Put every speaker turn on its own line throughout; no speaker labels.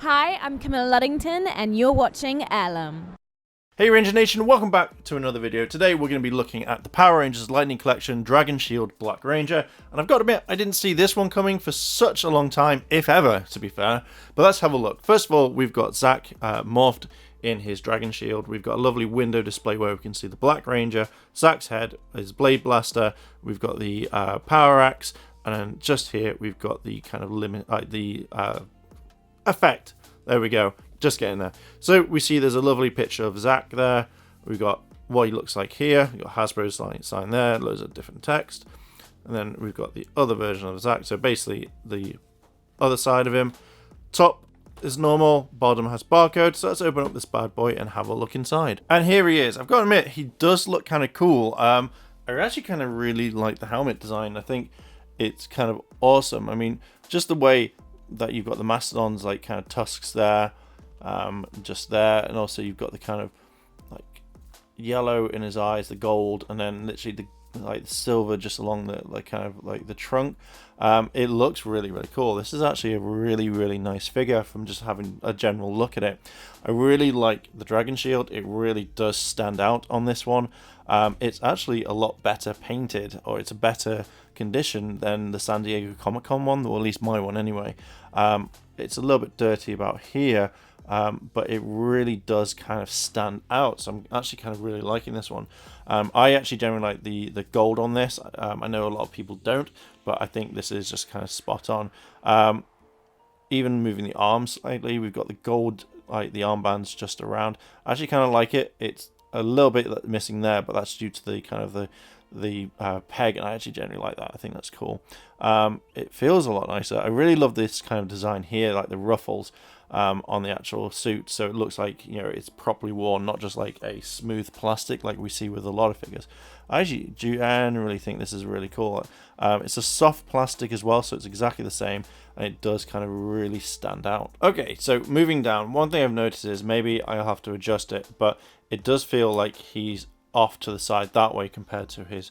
Hi, I'm Camilla Luddington, and you're watching Airlim.
Hey Ranger Nation, welcome back to another video. Today we're going to be looking at the Power Rangers Lightning Collection Dragon Shield Black Ranger. And I've got to admit, I didn't see this one coming for such a long time, if ever, to be fair. But let's have a look. First of all, we've got Zach morphed in his Dragon Shield. We've got a lovely window display where we can see the Black Ranger, Zach's head, his Blade Blaster, we've got the Power Axe, and then just here we've got the kind of limit, effect. There we go, just getting there. So we see there's a lovely picture of Zach there. We've got what he looks like here. We've got Hasbro's sign there, loads of different text. And then we've got the other version of Zach. So basically the other side of him. Top is normal, bottom has barcode. So let's open up this bad boy and have a look inside. And here he is. I've got to admit, he does look kind of cool. I actually kind of really like the helmet design. I think it's kind of awesome. I mean, just the way that you've got the Mastodon's like kind of tusks there, just there, and also you've got the kind of like yellow in his eyes, the gold, and then literally the silver just along the kind of like the trunk. It looks really cool. This is actually a really nice figure from just having a general look at it. I really like the Dragon Shield. It really does stand out on this one. It's actually a lot better painted, or it's a better condition than the San Diego Comic-Con one, or at least my one anyway. It's a little bit dirty about here, but it really does kind of stand out. So I'm actually kind of really liking this one. I actually generally like the gold on this. I know a lot of people don't, but I think this is just kind of spot on. Even moving the arms slightly, we've got the gold, like the armbands just around. I actually kind of like it. It's a little bit missing there, but that's due to the kind of the peg, and I actually generally like that. I think that's cool. It feels a lot nicer. I really love this kind of design here, like the ruffles on the actual suit, so it looks like, you know, it's properly worn, not just like a smooth plastic like we see with a lot of figures. I actually generally think this is really cool. It's a soft plastic as well, so it's exactly the same, and it does kind of really stand out. Okay, so moving down, one thing I've noticed is maybe I'll have to adjust it, but it does feel like he's off to the side that way compared to his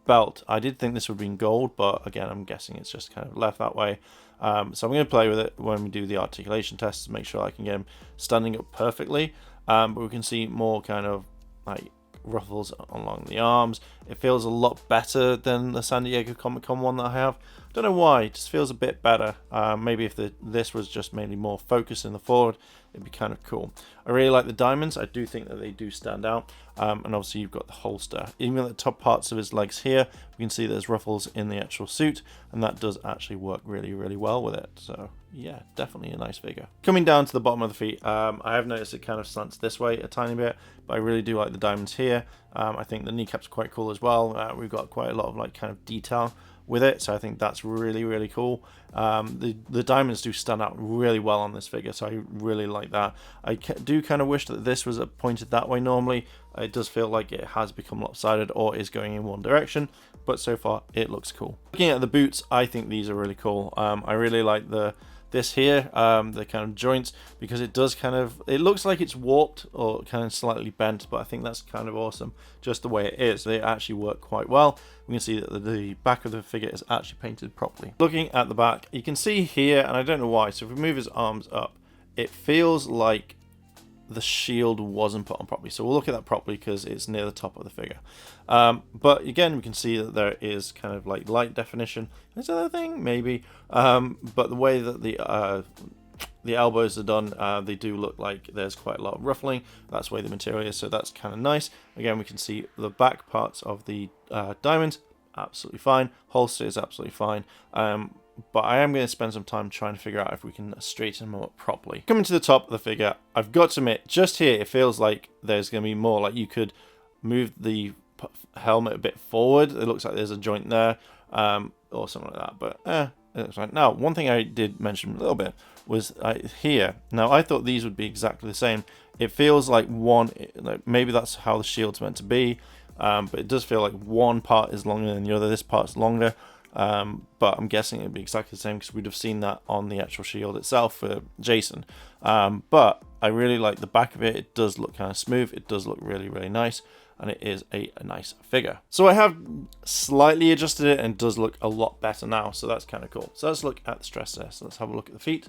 belt. I did think this would be in gold, but again, I'm guessing it's just kind of left that way. So I'm going to play with it when we do the articulation tests to make sure I can get him standing up perfectly. But we can see more kind of like ruffles along the arms. It feels a lot better than the San Diego Comic-Con one that I have. Don't know why, it just feels a bit better. Maybe if this was just mainly more focused in the forward, it'd be kind of cool. I really like the diamonds. I do think that they do stand out. And obviously you've got the holster. Even at the top parts of his legs here, we can see there's ruffles in the actual suit, and that does actually work really well with it. So yeah, definitely a nice figure. Coming down to the bottom of the feet, I have noticed it kind of slants this way a tiny bit, but I really do like the diamonds here. I think the kneecaps are quite cool as well. We've got quite a lot of like kind of detail with it, so I think that's really cool. The diamonds do stand out really well on this figure, so I really like that. I do kind of wish that this was pointed that way normally. It does feel like it has become lopsided or is going in one direction, but so far it looks cool. Looking at the boots, I think these are really cool. I really like this here, the kind of joints, because it does kind of, it looks like it's warped or kind of slightly bent, but I think that's kind of awesome just the way it is. They actually work quite well. We can see that the back of the figure is actually painted properly. Looking at the back, you can see here, and I don't know why, so if we move his arms up, it feels like the shield wasn't put on properly. So we'll look at that properly because it's near the top of the figure. But again, we can see that there is kind of like light definition. Is that a thing? Maybe. But the way that the elbows are done, they do look like there's quite a lot of ruffling. That's the way the material is, so that's kind of nice. Again, we can see the back parts of the diamond, absolutely fine. Holster is absolutely fine. But I am going to spend some time trying to figure out if we can straighten them up properly. Coming to the top of the figure, I've got to admit, just here, it feels like there's going to be more. Like you could move the helmet a bit forward. It looks like there's a joint there, or something like that. But it looks right. Now, one thing I did mention a little bit was here. Now, I thought these would be exactly the same. It feels like one, like maybe that's how the shield's meant to be, but it does feel like one part is longer than the other. This part's longer. But I'm guessing it'd be exactly the same because we'd have seen that on the actual shield itself for Jason. But I really like the back of it. It does look kind of smooth. It does look really nice, and it is a nice figure. So I have slightly adjusted it, and it does look a lot better now, so that's kind of cool. So let's look at the stress test. Let's have a look at the feet.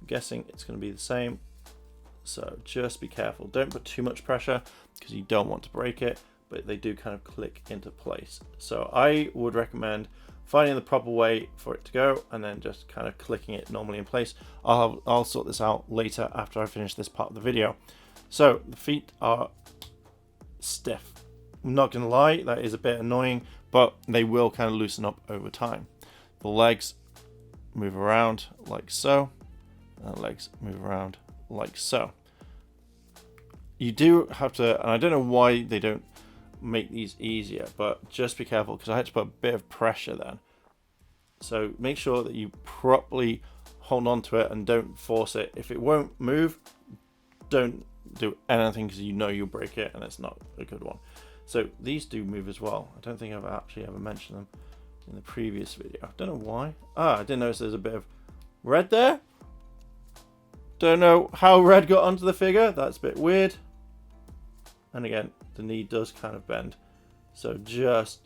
I'm guessing it's going to be the same. So just be careful. Don't put too much pressure because you don't want to break it, but they do kind of click into place. So I would recommend finding the proper way for it to go and then just kind of clicking it normally in place. I'll sort this out later after I finish this part of the video. So the feet are stiff. I'm not going to lie, that is a bit annoying, but they will kind of loosen up over time. The legs move around like so, and the legs move around like so. You do have to, and I don't know why they don't make these easier, but just be careful because I had to put a bit of pressure then. So make sure that you properly hold on to it and don't force it. If it won't move, don't do anything because you know you'll break it and it's not a good one. So these do move as well. I don't think I've actually ever mentioned them in the previous video. I don't know why. I didn't notice there's a bit of red there. Don't know how red got onto the figure. That's a bit weird. And again, the knee does kind of bend. So just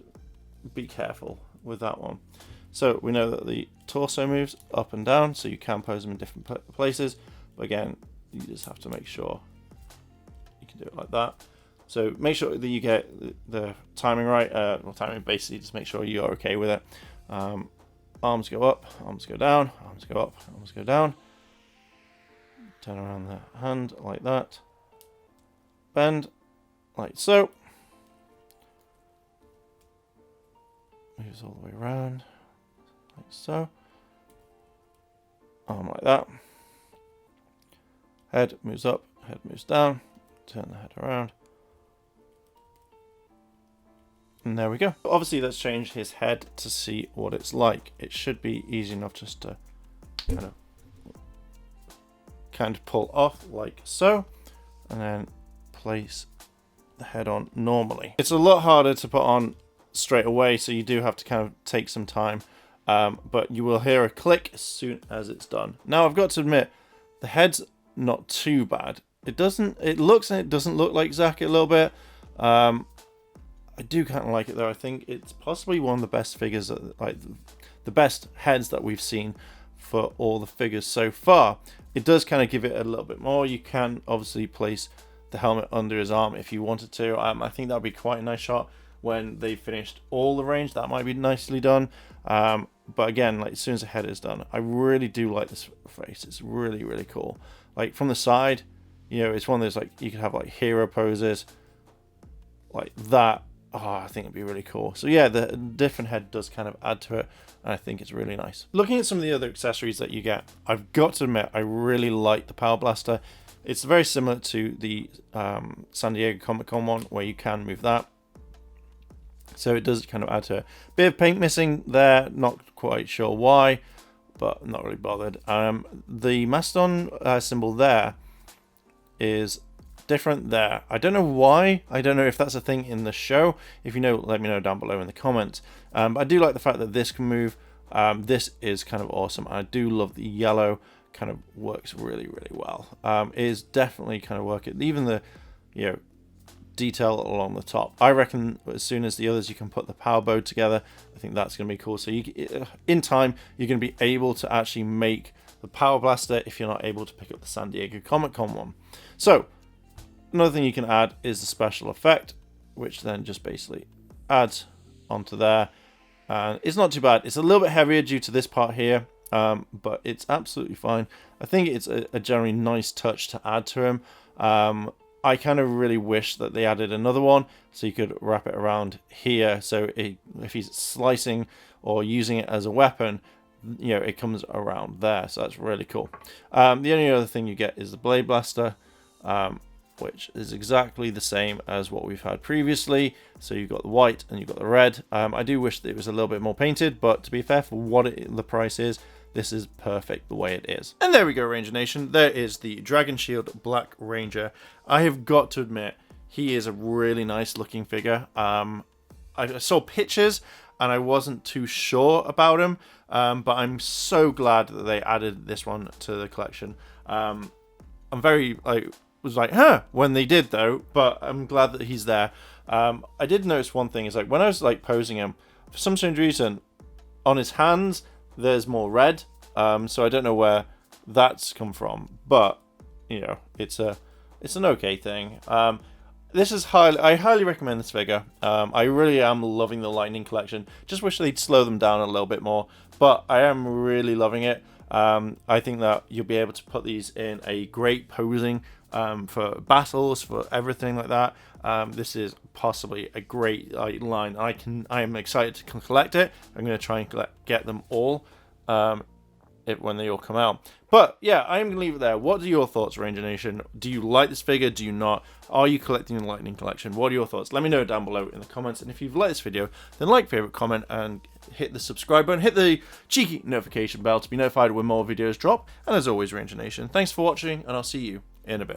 be careful with that one. So we know that the torso moves up and down, so you can pose them in different places. But again, you just have to make sure you can do it like that. So make sure that you get the timing right. Well, timing basically just make sure you're okay with it. Arms go up, arms go down, arms go up, arms go down. Turn around the hand like that. Bend like so. Moves all the way around like so. Arm like that. Head moves up, head moves down. Turn the head around. And there we go. Obviously, let's change his head to see what it's like. It should be easy enough just to kind of pull off like so, and then place the head on normally. It's a lot harder to put on straight away, so you do have to kind of take some time, but you will hear a click as soon as it's done. Now, I've got to admit, the head's not too bad. It looks and it doesn't look like Zack a little bit. I do kind of like it though. I think it's possibly one of the best figures, like the best heads that we've seen for all the figures so far. It does kind of give it a little bit more. You can obviously place the helmet under his arm if you wanted to. I think that would be quite a nice shot when they finished all the range. That might be nicely done. But again, like as soon as the head is done, I really do like this face. It's really, really cool. Like from the side, you know, it's one of those, like you could have like hero poses like that. Oh, I think it'd be really cool. So yeah, the different head does kind of add to it, and I think it's really nice. Looking at some of the other accessories that you get, I've got to admit, I really like the Power Blaster. It's very similar to the San Diego Comic-Con one, where you can move that. So it does kind of add to it. Bit of paint missing there, not quite sure why, but I'm not really bothered. The Mastodon symbol there is different there. I don't know why. I don't know if that's a thing in the show. If you know, let me know down below in the comments. But I do like the fact that this can move. This is kind of awesome. I do love the yellow. Kind of works really, really well. It is definitely kind of working. Even the, you know, detail along the top. I reckon as soon as the others, you can put the power bow together. I think that's going to be cool. So you, in time, you're going to be able to actually make the Power Blaster if you're not able to pick up the San Diego Comic-Con one. So another thing you can add is the special effect, which then just basically adds onto there. And it's not too bad. It's a little bit heavier due to this part here, but it's absolutely fine. I think it's a generally nice touch to add to him. I kind of really wish that they added another one so you could wrap it around here. So if he's slicing or using it as a weapon, you know, it comes around there. So that's really cool. The only other thing you get is the Blade Blaster, which is exactly the same as what we've had previously. So you've got the white and you've got the red. I do wish that it was a little bit more painted, but to be fair, for what the price is, this is perfect the way it is. And there we go, Ranger Nation. There is the Dragon Shield Black Ranger. I have got to admit, he is a really nice looking figure. I saw pictures and I wasn't too sure about him, but I'm so glad that they added this one to the collection. I'm very, was like, huh, when they did though, but I'm glad that he's there. I did notice one thing is like when I was like posing him, for some strange reason, on his hands, there's more red. So I don't know where that's come from. But you know, it's an okay thing. This is I highly recommend this figure. I really am loving the Lightning collection. Just wish they'd slow them down a little bit more, but I am really loving it. I think that you'll be able to put these in a great posing for battles, for everything like that. This is possibly a great line. I am excited to collect it. I'm going to try and get them all when they all come out. But yeah, I am going to leave it there. What are your thoughts, Ranger Nation? Do you like this figure? Do you not? Are you collecting the Lightning collection? What are your thoughts? Let me know down below in the comments. And if you've liked this video, then like, favorite, comment, and hit the subscribe button. Hit the cheeky notification bell to be notified when more videos drop. And as always, Ranger Nation, thanks for watching, and I'll see you in a bit.